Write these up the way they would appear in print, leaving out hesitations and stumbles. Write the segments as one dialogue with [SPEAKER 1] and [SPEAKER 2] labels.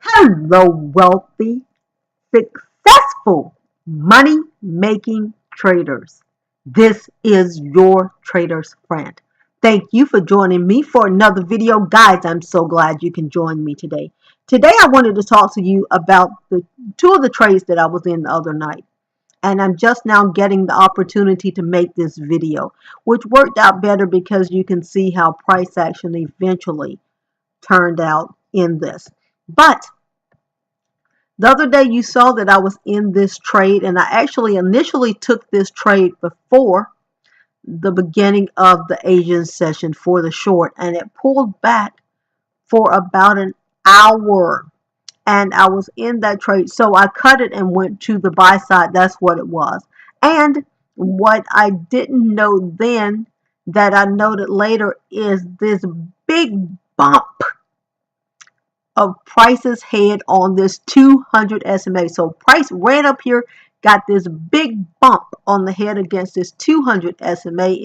[SPEAKER 1] Hello, wealthy, successful, money making traders. This is your trader's friend. Thank you for joining me for another video. Guys, I'm so glad you can join me today. Today, I wanted to talk to you about the two of the trades that I was in the other night. And I'm just now getting the opportunity to make this video, which worked out better because you can see how price action eventually turned out in this. But the other day you saw that I was in this trade, and I actually initially took this trade before the beginning of the Asian session for the short, and it pulled back for about an hour, and I was in that trade. So I cut it and went to the buy side. That's what it was. And what I didn't know then that I noted later is this big bump of price's head on this 200 SMA. So price ran up here, got this big bump on the head against this 200 SMA.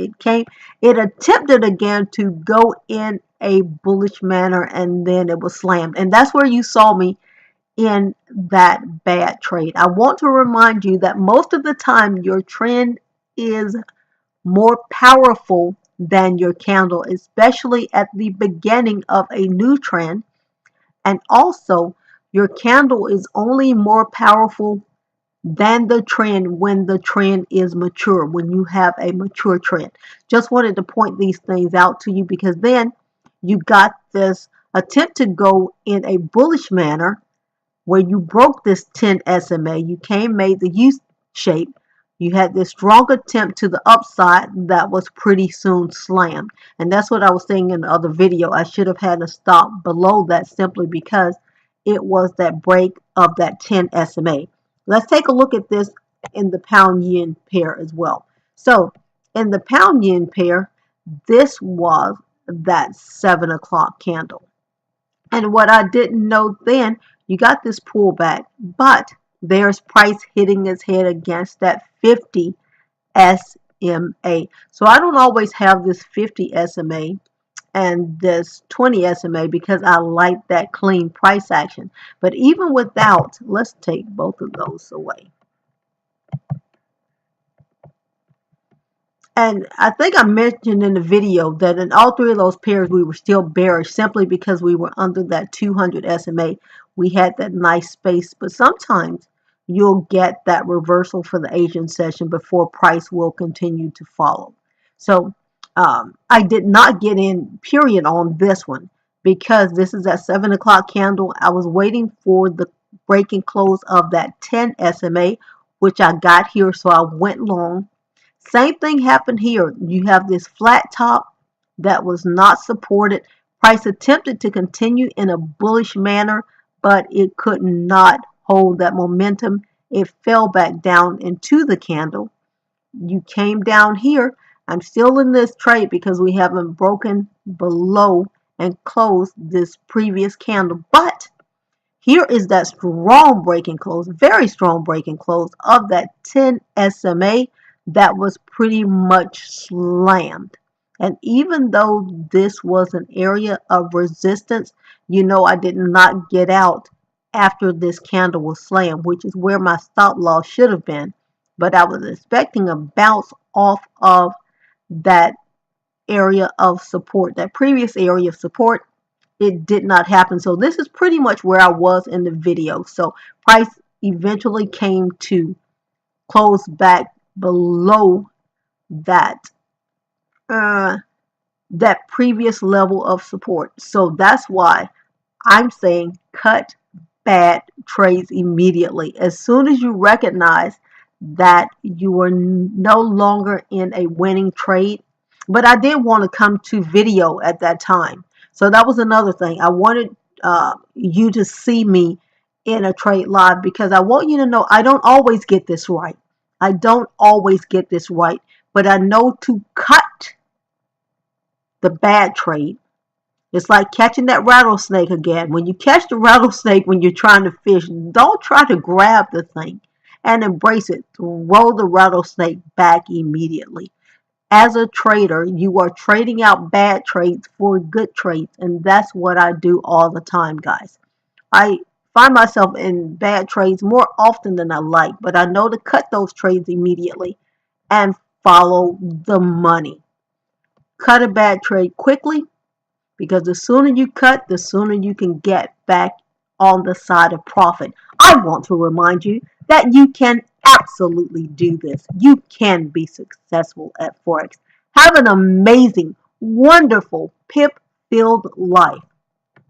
[SPEAKER 1] It attempted again to go in a bullish manner, and then it was slammed. And that's where you saw me in that bad trade. I want to remind you that most of the time your trend is more powerful than your candle, especially at the beginning of a new trend. And also, your candle is only more powerful than the trend when the trend is mature, when you have a mature trend. Just wanted to point these things out to you because then you got this attempt to go in a bullish manner where you broke this 10 SMA. You made the U shape. You had this strong attempt to the upside that was pretty soon slammed. And that's what I was saying in the other video. I should have had a stop below that simply because it was that break of that 10 SMA. Let's take a look at this in the pound yen pair as well. So in the pound yen pair, this was that 7 o'clock candle. And what I didn't know then, you got this pullback, but there's price hitting its head against that 50 SMA. So I don't always have this 50 SMA and this 20 SMA because I like that clean price action. But even without, let's take both of those away. And I think I mentioned in the video that in all three of those pairs we were still bearish simply because we were under that 200 SMA. We had that nice space, but sometimes you'll get that reversal for the Asian session before price will continue to follow. So I did not get in period on this one because this is that 7 o'clock candle. I was waiting for the breaking close of that 10 SMA, which I got here, so I went long. Same thing happened here. You have this flat top that was not supported. Price attempted to continue in a bullish manner, but it could not hold that momentum. It fell back down into the candle. You came down here. I'm still in this trade because we haven't broken below and closed this previous candle. But here is that strong breaking close, very strong breaking close of that 10 SMA that was pretty much slammed. And even though this was an area of resistance, you know I did not get out after this candle was slammed, which is where my stop loss should have been. But I was expecting a bounce off of that area of support, that previous area of support. It did not happen. So this is pretty much where I was in the video. So price eventually came to close back below that that previous level of support. So that's why I'm saying cut bad trades immediately. As soon as you recognize that you are no longer in a winning trade. But I did want to come to video at that time. So that was another thing. I wanted you to see me in a trade live because I want you to know I don't always get this right. I don't always get this right, but I know to cut the bad trade. It's like catching that rattlesnake again. When you catch the rattlesnake when you're trying to fish, don't try to grab the thing and embrace it. Throw the rattlesnake back immediately. As a trader, you are trading out bad trades for good trades, and that's what I do all the time, guys. I find myself in bad trades more often than I like, but I know to cut those trades immediately and follow the money. Cut a bad trade quickly, because the sooner you cut, the sooner you can get back on the side of profit. I want to remind you that you can absolutely do this. You can be successful at Forex. Have an amazing, wonderful, pip filled life.